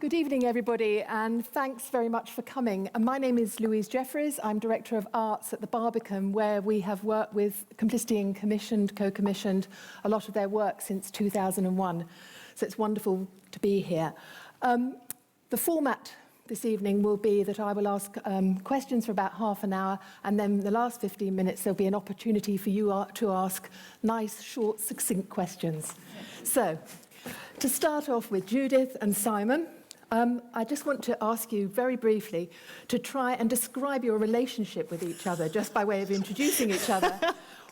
Good evening, everybody, and thanks very much for coming. My name is Louise Jeffries. I'm Director of Arts at the Barbican, where we have worked with Complicity and co-commissioned a lot of their work since 2001. So it's wonderful to be here. The format this evening will be that I will ask questions for about half an hour, and then the last 15 minutes there'll be an opportunity for you to ask nice, short, succinct questions. So, to start off with Judith and Simon, I just want to ask you very briefly to try and describe your relationship with each other, just by way of introducing each other.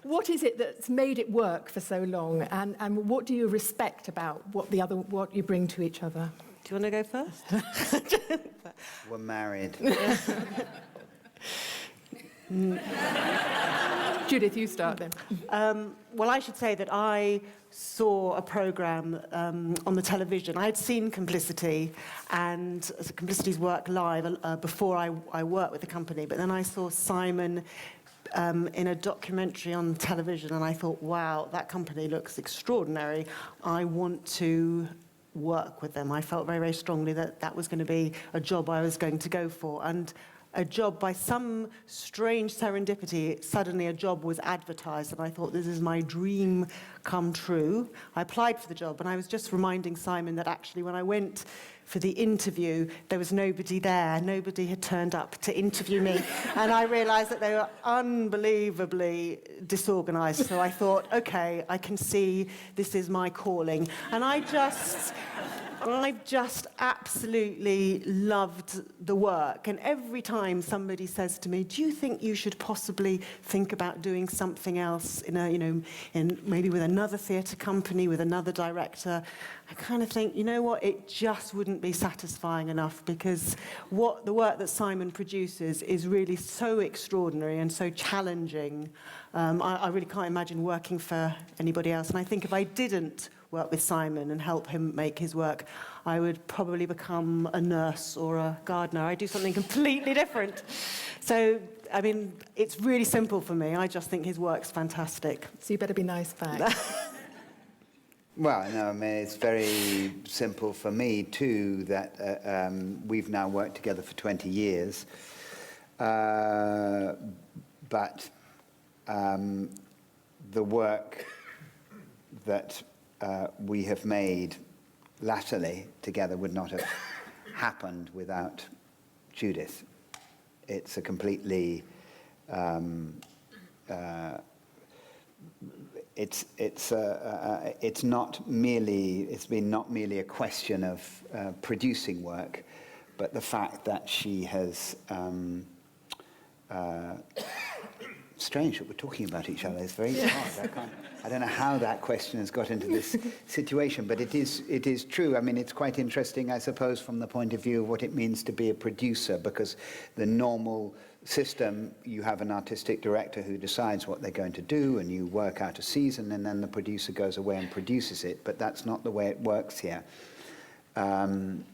What is it that's made it work for so long, and what do you respect about what you bring to each other? Do you want to go first? We're married. Judith, you start then. Well, I should say that I saw a programme on the television. I had seen Complicity and Complicity's work live before I worked with the company, but then I saw Simon in a documentary on television, and I thought, wow, that company looks extraordinary. I want to work with them. I felt very, very strongly that that was going to be a job I was going to go for, and a job, by some strange serendipity, suddenly a job was advertised, and I thought, this is my dream come true. I applied for the job, and I was just reminding Simon that actually when I went for the interview, there was nobody there. Nobody had turned up to interview me, and I realized that they were unbelievably disorganized. So I thought, okay, I can see this is my calling. And I've just absolutely loved the work. And every time somebody says to me, do you think you should possibly think about doing something else in maybe with another theatre company, with another director, I kind of think, you know what, it just wouldn't be satisfying enough, because the work that Simon produces is really so extraordinary and so challenging. I really can't imagine working for anybody else. And I think if I didn't work with Simon and help him make his work, I would probably become a nurse or a gardener. I do something completely different. So, I mean, it's really simple for me. I just think his work's fantastic. So you better be nice back. Well, no, I mean, it's very simple for me, too, that we've now worked together for 20 years. But the work that we have made latterly together would not have happened without Judith. It's a completely it's not merely a question of producing work, but the fact that she has strange that we're talking about each other. It's very hard. I don't know how that question has got into this situation, but it is true. I mean, it's quite interesting, I suppose, from the point of view of what it means to be a producer, because the normal system, you have an artistic director who decides what they're going to do, and you work out a season, and then the producer goes away and produces it, but that's not the way it works here. I'm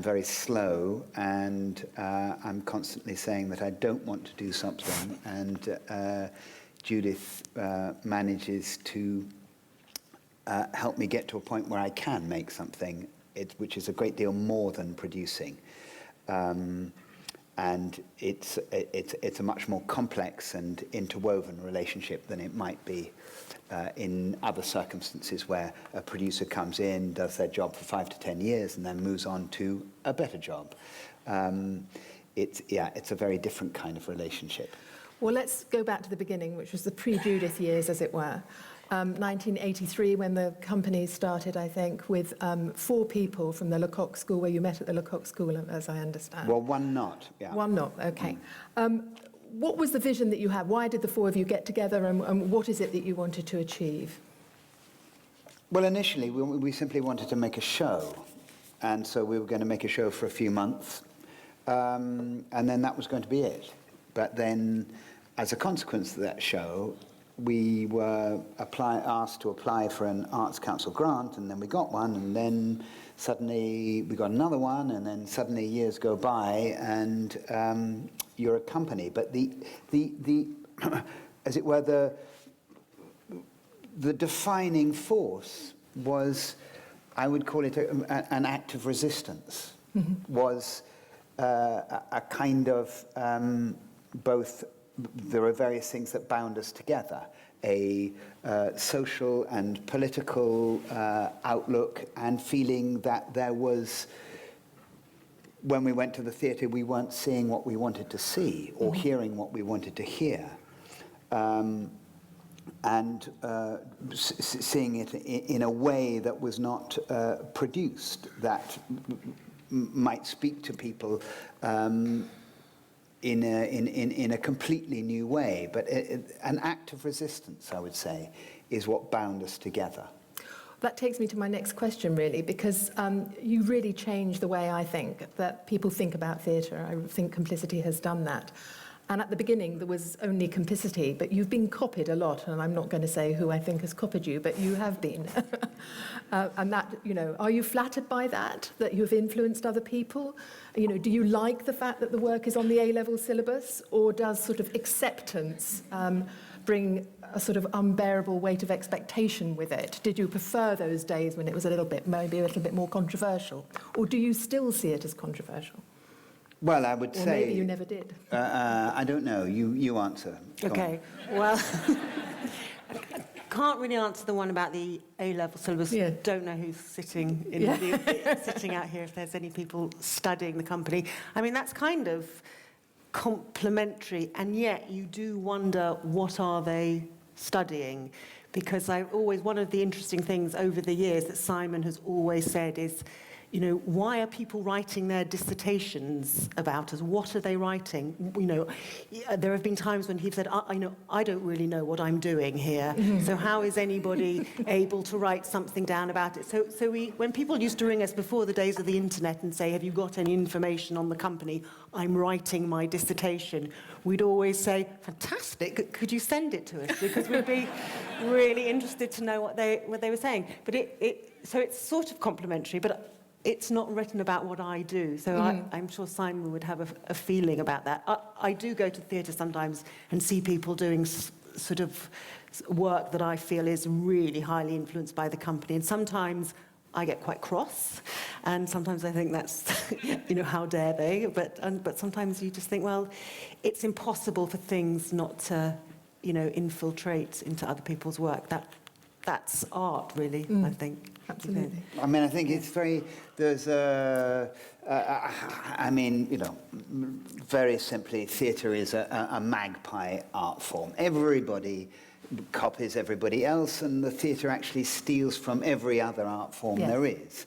very slow, and I'm constantly saying that I don't want to do something, and Judith manages to help me get to a point where I can make something, which is a great deal more than producing. And it's a much more complex and interwoven relationship than it might be in other circumstances, where a producer comes in, does their job for 5 to 10 years, and then moves on to a better job. It's a very different kind of relationship. Well, let's go back to the beginning, which was the pre-Judith years, as it were. 1983, when the company started, I think, with 4 people from the Lecoq School, where you met at the Lecoq School, as I understand. Well, one not, yeah. One not, okay. What was the vision that you had? Why did the 4 of you get together, and what is it that you wanted to achieve? Well, initially, we simply wanted to make a show. And so we were going to make a show for a few months. And then that was going to be it. But then, as a consequence of that show, we were asked to apply for an Arts Council grant, and then we got one, and then suddenly we got another one, and then suddenly years go by, and you're a company. But the as it were, the defining force was I would call it an act of resistance, was a kind of both, there are various things that bound us together, a social and political outlook, and feeling that there was, when we went to the theatre, we weren't seeing what we wanted to see or hearing what we wanted to hear. And seeing it in a way that was not produced, that might speak to people in a completely new way. But an act of resistance, I would say, is what bound us together. That takes me to my next question, really, because you really changed the way I think that people think about theatre. I think Complicity has done that. And at the beginning, there was only complicity, but you've been copied a lot, and I'm not going to say who I think has copied you, but you have been. And that, you know, are you flattered by that you've influenced other people? You know, do you like the fact that the work is on the A-level syllabus, or does sort of acceptance bring a sort of unbearable weight of expectation with it? Did you prefer those days when it was maybe a little bit more controversial? Or do you still see it as controversial? Well, I would say... Or maybe you never did. I don't know. You answer. Okay. Well, I can't really answer the one about the A-level syllabus. Yeah. Don't know who's sitting sitting out here, if there's any people studying the company. I mean, that's kind of complementary, and yet you do wonder, what are they studying? Because one of the interesting things over the years that Simon has always said is, you know, why are people writing their dissertations about us? What are they writing? You know, there have been times when he's said, I don't really know what I'm doing here. So how is anybody able to write something down about it? So when people used to ring us before the days of the internet and say, have you got any information on the company? I'm writing my dissertation. We'd always say, fantastic, could you send it to us? Because we'd be really interested to know what they were saying. But so it's sort of complementary, but it's not written about what I do, so I'm sure Simon would have a feeling about that. I do go to theatre sometimes and see people doing sort of work that I feel is really highly influenced by the company, and sometimes I get quite cross, and sometimes I think that's, you know, how dare they? But sometimes you just think, well, it's impossible for things not to, you know, infiltrate into other people's work. That's art, really, I think. Absolutely. I mean, I think it's there's I mean, you know, very simply, theatre is a magpie art form. Everybody copies everybody else, and the theatre actually steals from every other art form there is.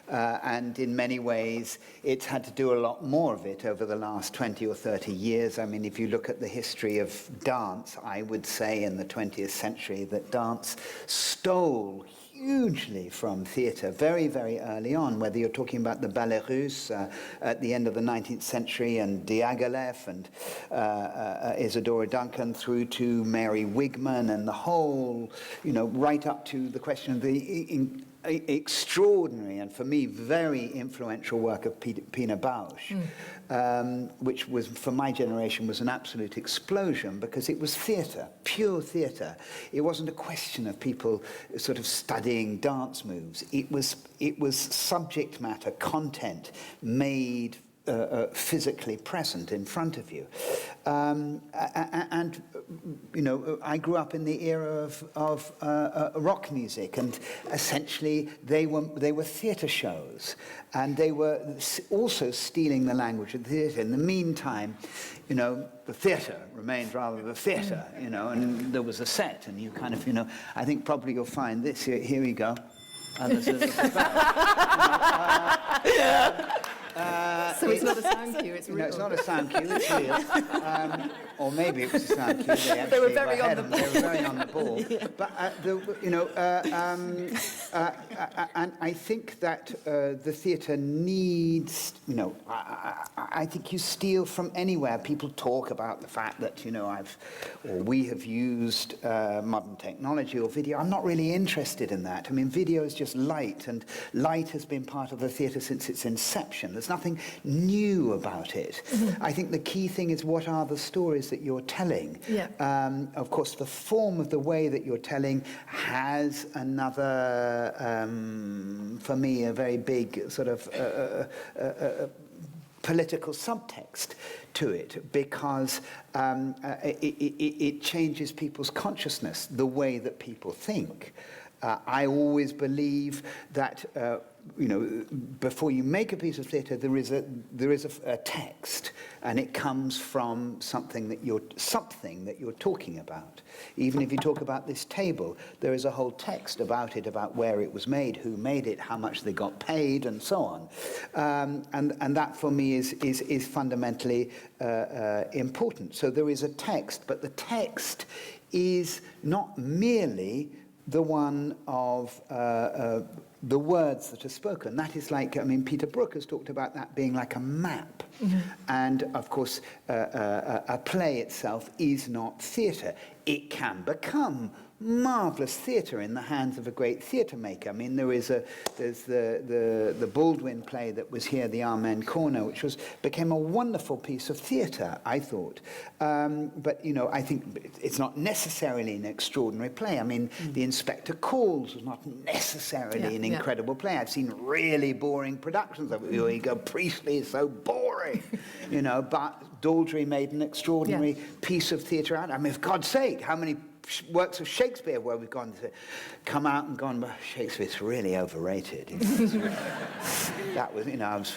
And in many ways, it's had to do a lot more of it over the last 20 or 30 years. I mean, if you look at the history of dance, I would say in the 20th century that dance stole hugely from theatre very, very early on, whether you're talking about the ballet russe at the end of the 19th century and Diaghilev and Isadora Duncan, through to Mary Wigman and the whole, you know, right up to the question of the extraordinary and for me very influential work of Pina Bausch, which was, for my generation, was an absolute explosion because it was theatre, pure theatre. It wasn't a question of people sort of studying dance moves. It was subject matter, content made physically present in front of you. And you know, I grew up in the era of rock music, and essentially they were theatre shows, and they were also stealing the language of the theatre. In the meantime, you know, the theatre remained rather the theatre, you know, and there was a set, and you kind of, you know, I think probably you'll find this, here we go. And this is so it's not a sound cue, it's real. No, it's not a sound cue, it's real. Or maybe it was a sound cue. They were very on the ball. They were very on the ball. But, you know, and I think that the theatre needs, you know, I think you steal from anywhere. People talk about the fact that, you know, we have used modern technology or video. I'm not really interested in that. I mean, video is just light, and light has been part of the theatre since its inception. There's nothing new about it. I think the key thing is, what are the stories that you're telling? Yeah. Of course, the form of the way that you're telling has another, for me, a very big sort of political subtext to it, because it changes people's consciousness, the way that people think. I always believe that before you make a piece of theatre, there is a text, and it comes from something that you're talking about. Even if you talk about this table, there is a whole text about it, about where it was made, who made it, how much they got paid, and so on. And that for me is fundamentally important. So there is a text, but the text is not merely the one of the words that are spoken. That is like, Peter Brook has talked about that being like a map. Mm-hmm. And of course, a play itself is not theatre. It can become marvellous theatre in the hands of a great theatre maker. there's the Baldwin play that was here, the Amen Corner, which became a wonderful piece of theatre, I thought. But I think it's not necessarily an extraordinary play. The Inspector Calls was not necessarily an incredible play. I've seen really boring productions of it. You go, Priestley is so boring, but Daldry made an extraordinary piece of theatre out. For God's sake, how many works of Shakespeare where we've come out and gone, well, Shakespeare's really overrated. That was,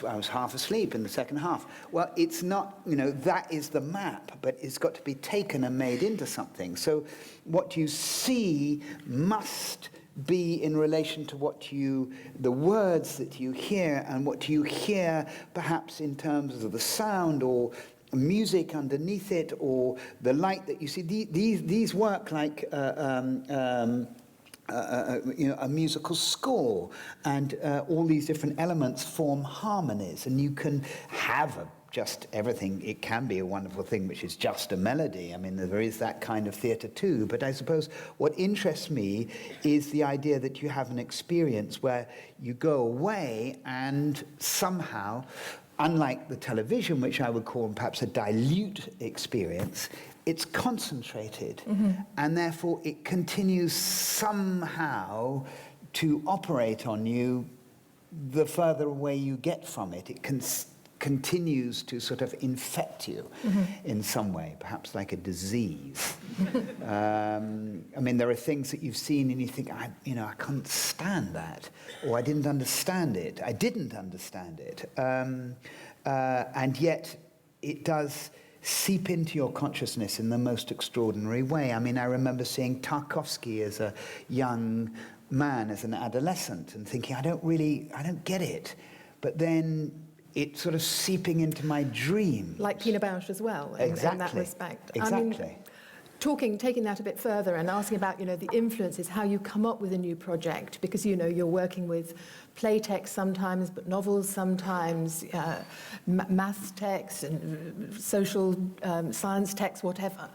I was half asleep in the second half. Well, it's not, that is the map, but it's got to be taken and made into something. So what you see must be in relation to the words that you hear, and what you hear perhaps in terms of the sound or music underneath it, or the light that you see. These work like a musical score, and all these different elements form harmonies, and you can have just everything. It can be a wonderful thing which is just a melody. There is that kind of theatre too, but I suppose what interests me is the idea that you have an experience where you go away and somehow, unlike the television, which I would call perhaps a dilute experience, it's concentrated, and therefore it continues somehow to operate on you the further away you get from it. It continues to sort of infect you in some way, perhaps like a disease. There are things that you've seen and you think, I couldn't stand that, or I didn't understand it. And yet it does seep into your consciousness in the most extraordinary way. I remember seeing Tarkovsky as a young man, as an adolescent, and thinking, I don't get it. But then it's sort of seeping into my dream. Like Pina Bausch as well, in that respect. Exactly. Taking that a bit further and asking about, the influences, how you come up with a new project, because, you're working with play text sometimes, but novels sometimes, maths text and social science text, whatever.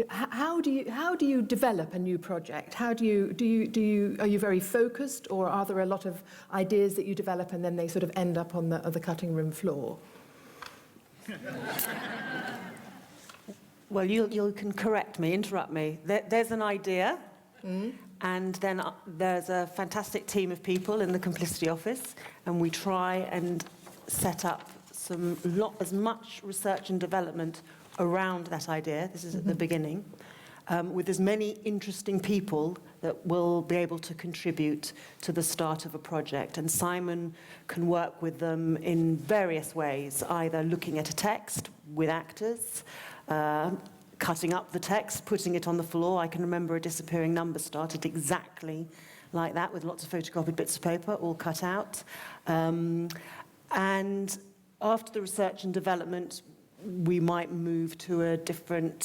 How do you develop a new project? Are you very focused, or are there a lot of ideas that you develop and then they sort of end up on the cutting room floor? Well, you can correct me, interrupt me. There's an idea, and then there's a fantastic team of people in the Complicity office, and we try and set up as much research and development around that idea. This is at the beginning, with as many interesting people that will be able to contribute to the start of a project. And Simon can work with them in various ways, either looking at a text with actors, cutting up the text, putting it on the floor. I can remember A Disappearing Number started exactly like that, with lots of photocopied bits of paper all cut out. And after the research and development, we might move to a different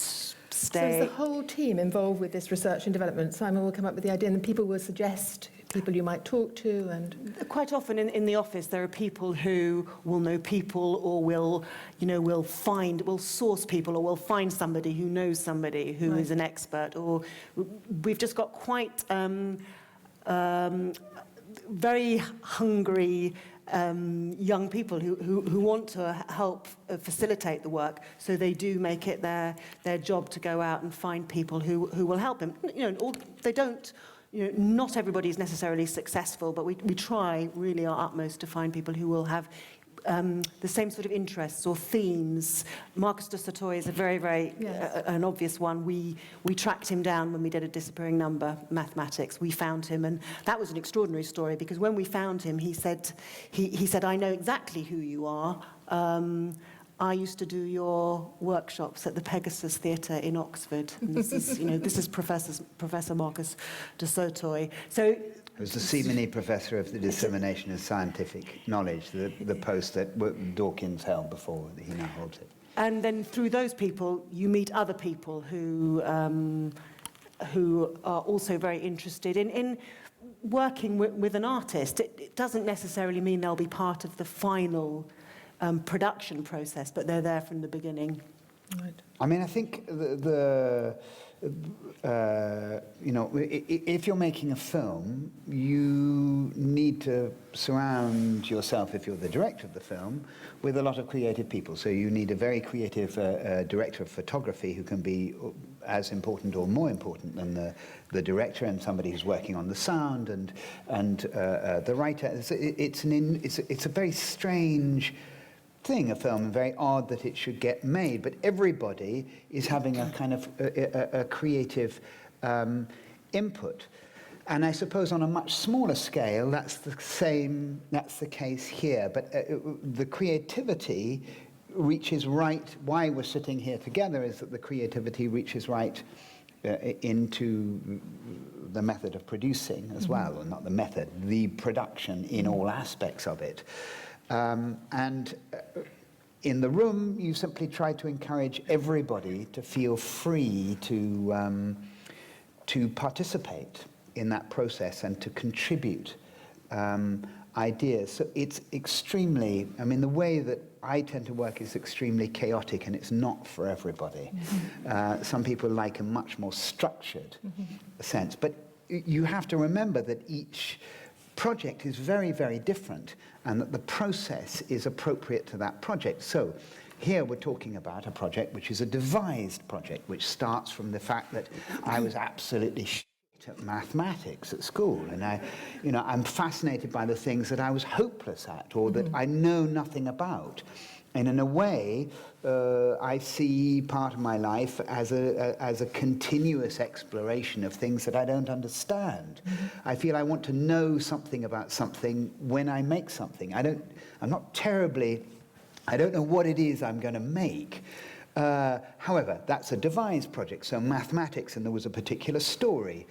stage. So is the whole team involved with this research and development? Simon will come up with the idea, and then people will suggest people you might talk to, and quite often in the office there are people who will know people, or will source people, or will find somebody who knows somebody who is an expert, or we've just got quite very hungry young people who want to help facilitate the work, so they do make it their job to go out and find people who will help them. They don't. Not everybody is necessarily successful, but we try really our utmost to find people who will have the same sort of interests or themes. Marcus de Sautoy is a very an obvious one. We tracked him down when we did A Disappearing Number, mathematics. We found him, and that was an extraordinary story, because when we found him, he said, I know exactly who you are. I used to do your workshops at the Pegasus Theatre in Oxford. And this is Professor Marcus de Sautoy. So He was the Seamaney Professor of the Dissemination of Scientific Knowledge, the post that Dawkins held before, he now holds it. And then through those people, you meet other people who are also very interested in working with an artist. It doesn't necessarily mean they'll be part of the final production process, but they're there from the beginning. Right. I mean, I think if you're making a film, you need to surround yourself, if you're the director of the film, with a lot of creative people. So you need a very creative director of photography who can be as important or more important than the director, and somebody who's working on the sound and the writer. It's a very strange thing, a film, and very odd that it should get made, but everybody is having a kind of a creative input. And I suppose on a much smaller scale, that's the case here, but the creativity reaches right, why we're sitting here together is that the creativity reaches right into the method of producing as well, or not the method, the production in all aspects of it. And in the room, you simply try to encourage everybody to feel free to participate in that process and to contribute ideas. So it's extremely, I mean, the way that I tend to work is extremely chaotic, and it's not for everybody. Some people like a much more structured sense, but you have to remember that each project is very, very different, and that the process is appropriate to that project. So here we're talking about a project which is a devised project, which starts from the fact that I was absolutely shit at mathematics at school, and I'm fascinated by the things that I was hopeless at, or that I know nothing about. And in a way, I see part of my life as a continuous exploration of things that I don't understand. I feel I want to know something about something when I make something. I don't know what it is I'm going to make. However, that's a devised project, so mathematics, and there was a particular story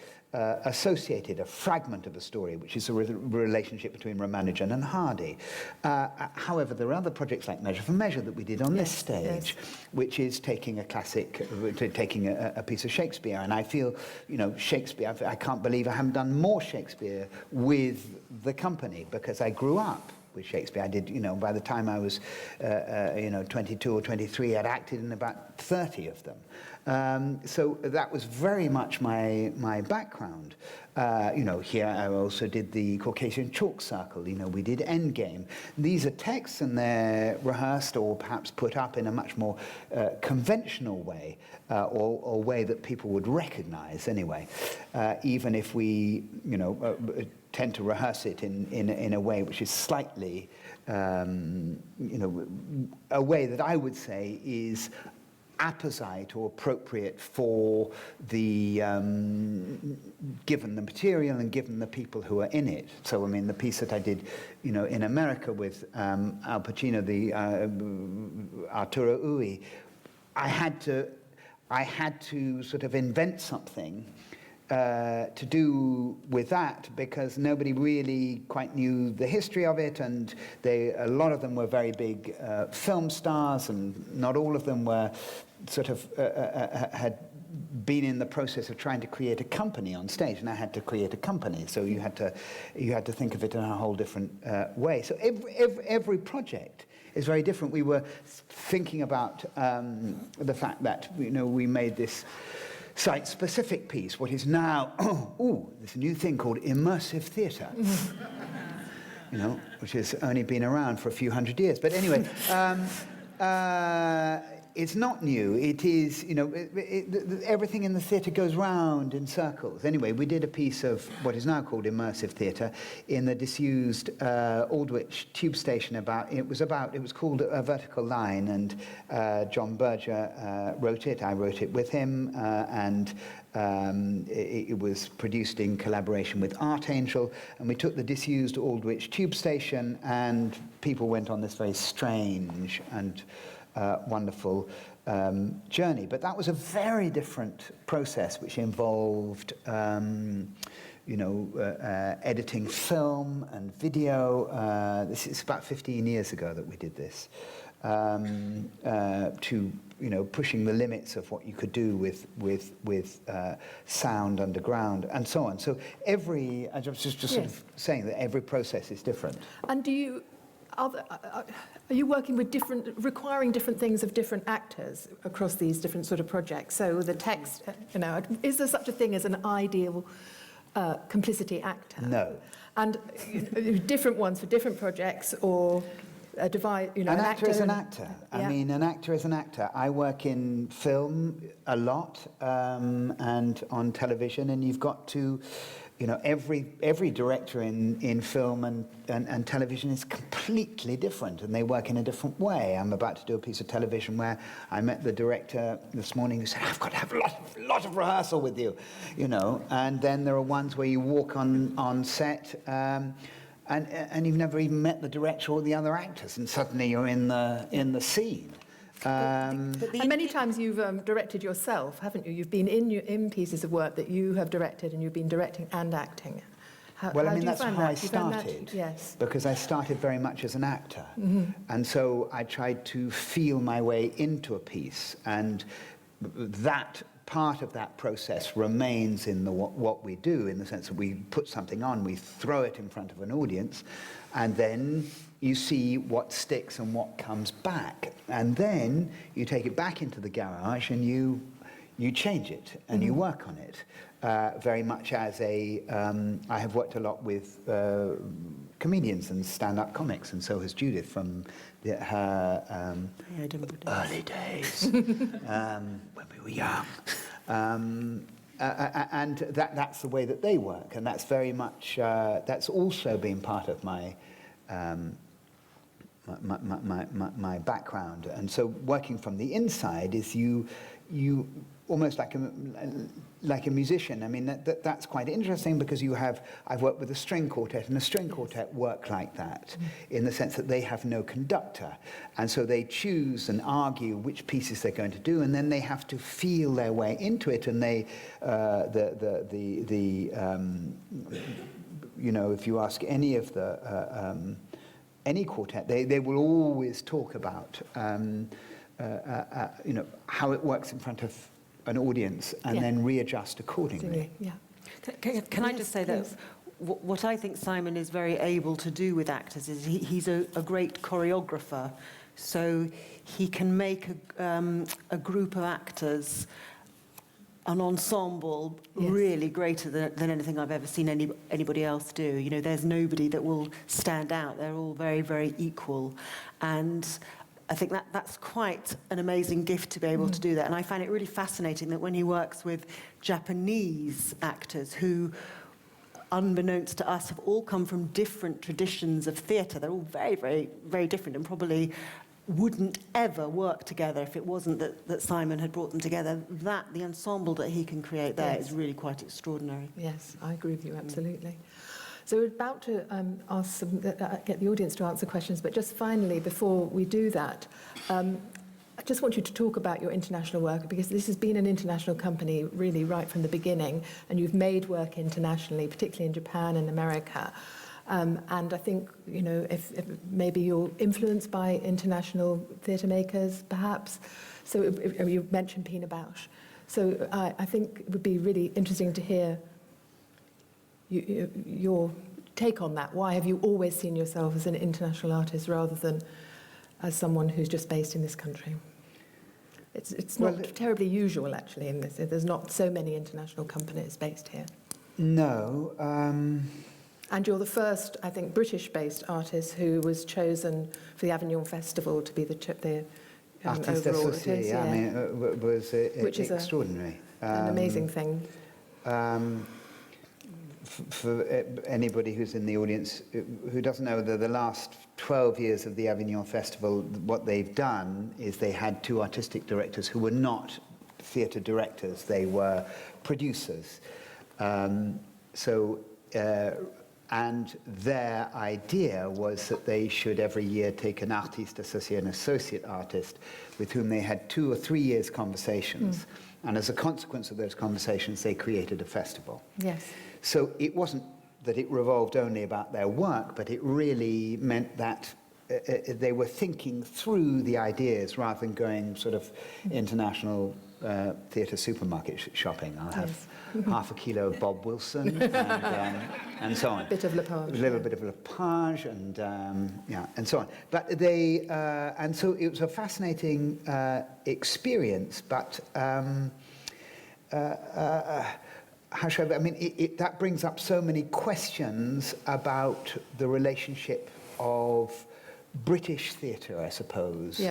associated, a fragment of a story, which is a relationship between Ramanujan and Hardy. However, there are other projects like Measure for Measure that we did on this stage, which is taking a classic, taking a piece of Shakespeare, and I feel, Shakespeare, I can't believe I haven't done more Shakespeare with the company, because I grew up with Shakespeare. I did, by the time I was, 22 or 23, I'd acted in about 30 of them. So that was very much my background. Here I also did the Caucasian Chalk Circle. We did Endgame. These are texts, and they're rehearsed or perhaps put up in a much more conventional way, or way that people would recognize anyway, even if we, tend to rehearse it in a way which is slightly, a way that I would say is apposite or appropriate for the, given the material and given the people who are in it. So, I mean, the piece that I did, in America with Al Pacino, the Arturo Ui, I had to sort of invent something to do with that, because nobody really quite knew the history of it, and a lot of them were very big film stars, and not all of them were sort of had been in the process of trying to create a company on stage, and I had to create a company. So you had to think of it in a whole different way. So every project is very different. We were thinking about the fact that we made this site-specific piece, what is now, there's a new thing called Immersive Theater. you know, which has only been around for a few hundred years. But anyway, it's not new. It is, you know, everything in the theatre goes round in circles. Anyway, we did a piece of what is now called Immersive Theater in the disused Aldwych tube station. It was called A Vertical Line, and John Berger wrote it. I wrote it with him, and it was produced in collaboration with Art Angel, and we took the disused Aldwych tube station, and people went on this very strange and wonderful journey. But that was a very different process, which involved, you know, editing film and video. This is about 15 years ago that we did this. To, you know, pushing the limits of what you could do with sound underground and so on. So I was just sort of saying that every process is different. And are you working with requiring different things of different actors across these different sort of projects? So the text, you know, is there such a thing as an ideal complicity actor? No. And different ones for different projects, or a divide, you know, an actor is an actor. Yeah. I mean, an actor is an actor. I work in film a lot and on television, and you've got to, you know, every director in film and television is completely different, and they work in a different way. I'm about to do a piece of television where I met the director this morning who said, I've got to have a lot of rehearsal with you, you know. And then there are ones where you walk on set and you've never even met the director or the other actors, and suddenly you're in the scene. And many times you've directed yourself, haven't you? You've been in pieces of work that you have directed, and you've been directing and acting. How I mean, do you that's find how that? I Do you find that? started. Yes. Because I started very much as an actor. And so I tried to feel my way into a piece, and that part of that process remains in what we do, in the sense that we put something on, we throw it in front of an audience, and then you see what sticks and what comes back. And then you take it back into the garage and you change it and you work on it. Very much as I have worked a lot with comedians and stand-up comics, and so has Judith from her early days when we were young. And that's the way that they work, and that's very much, that's also been part of my background. And so working from the inside is you almost like a musician. I mean, that's quite interesting, because I've worked with a string quartet, and a string quartet work like that, in the sense that they have no conductor, and so they choose and argue which pieces they're going to do, and then they have to feel their way into it, and they you know, if you ask any of the any quartet, they will always talk about you know, how it works in front of an audience, and then readjust accordingly. Yeah. Can I just say that what I think Simon is very able to do with actors is he's a great choreographer, so he can make a group of actors, an ensemble, really greater than anything I've ever seen anybody else do. You know, there's nobody that will stand out. They're all very, very equal. And I think that's quite an amazing gift to be able to do that. And I find it really fascinating that when he works with Japanese actors who, unbeknownst to us, have all come from different traditions of theatre. They're all very, very, very different, and probably wouldn't ever work together if it wasn't that Simon had brought them together. The ensemble that he can create there is really quite extraordinary. Yes, I agree with you, absolutely. So we're about to get the audience to answer questions, but just finally, before we do that, I just want you to talk about your international work, because this has been an international company really right from the beginning, and you've made work internationally, particularly in Japan and America. And I think, you know, if maybe you're influenced by international theatre makers, perhaps. So you mentioned Pina Bausch. So I think it would be really interesting to hear your take on that. Why have you always seen yourself as an international artist rather than as someone who's just based in this country? It's not terribly usual, actually, in this. There's not so many international companies based here. No. And you're the first, I think, British-based artist who was chosen for the Avignon Festival to be the Artiste overall. associé, yeah, I mean, it was Which is extraordinary. An amazing thing. For anybody who's in the audience who doesn't know, the last 12 years of the Avignon Festival, what they've done is they had two artistic directors who were not theatre directors, they were producers. And their idea was that they should every year take an artiste associé, an associate artist, with whom they had 2 or 3 years conversations. And as a consequence of those conversations, they created a festival. Yes. So it wasn't that it revolved only about their work, but it really meant that they were thinking through the ideas rather than going sort of international theatre supermarket shopping. I'll have half a kilo of Bob Wilson and so on. A bit of Lepage. A little bit of Lepage and and so on. But they and so it was a fascinating experience. But how should I mean? That brings up so many questions about the relationship of British theatre, I suppose,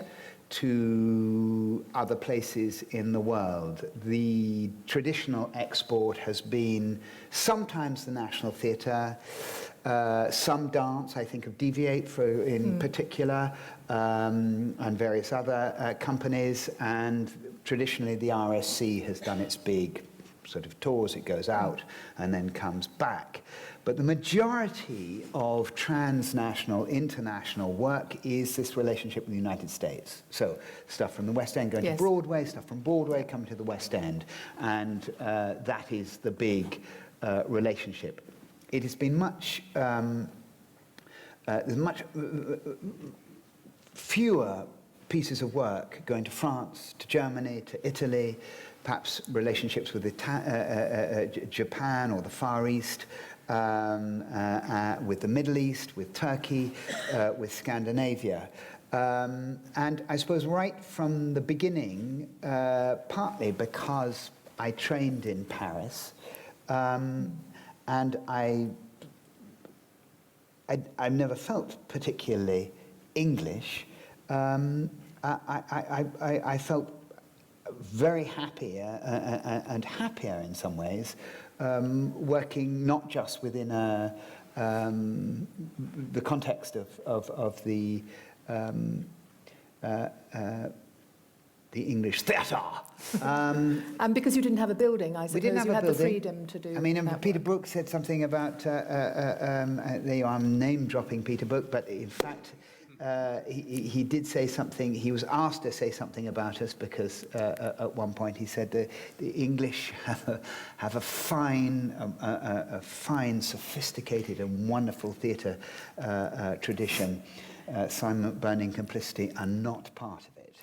to other places in the world. The traditional export has been sometimes the National Theatre, some dance, I think of Deviate in particular, and various other companies, and traditionally the RSC has done its big sort of tours, it goes out and then comes back. But the majority of transnational, international work is this relationship with the United States. So stuff from the West End going to Broadway, stuff from Broadway coming to the West End, and that is the big relationship. It has been there's much fewer pieces of work going to France, to Germany, to Italy, perhaps relationships with Japan or the Far East, with the Middle East, with Turkey, with Scandinavia. And I suppose right from the beginning, partly because I trained in Paris, and I never felt particularly English, I felt very happy and happier in some ways, working not just within the context of the English theatre. And because you didn't have a building, I suppose, We didn't have you a had building. the freedom to do. I mean, that Peter work. Brook said something about, I'm name-dropping Peter Brook, but in fact, he did say something, he was asked to say something about us because at one point he said the English have a fine, sophisticated and wonderful theatre tradition. Simon Burning Complicity are not part of it.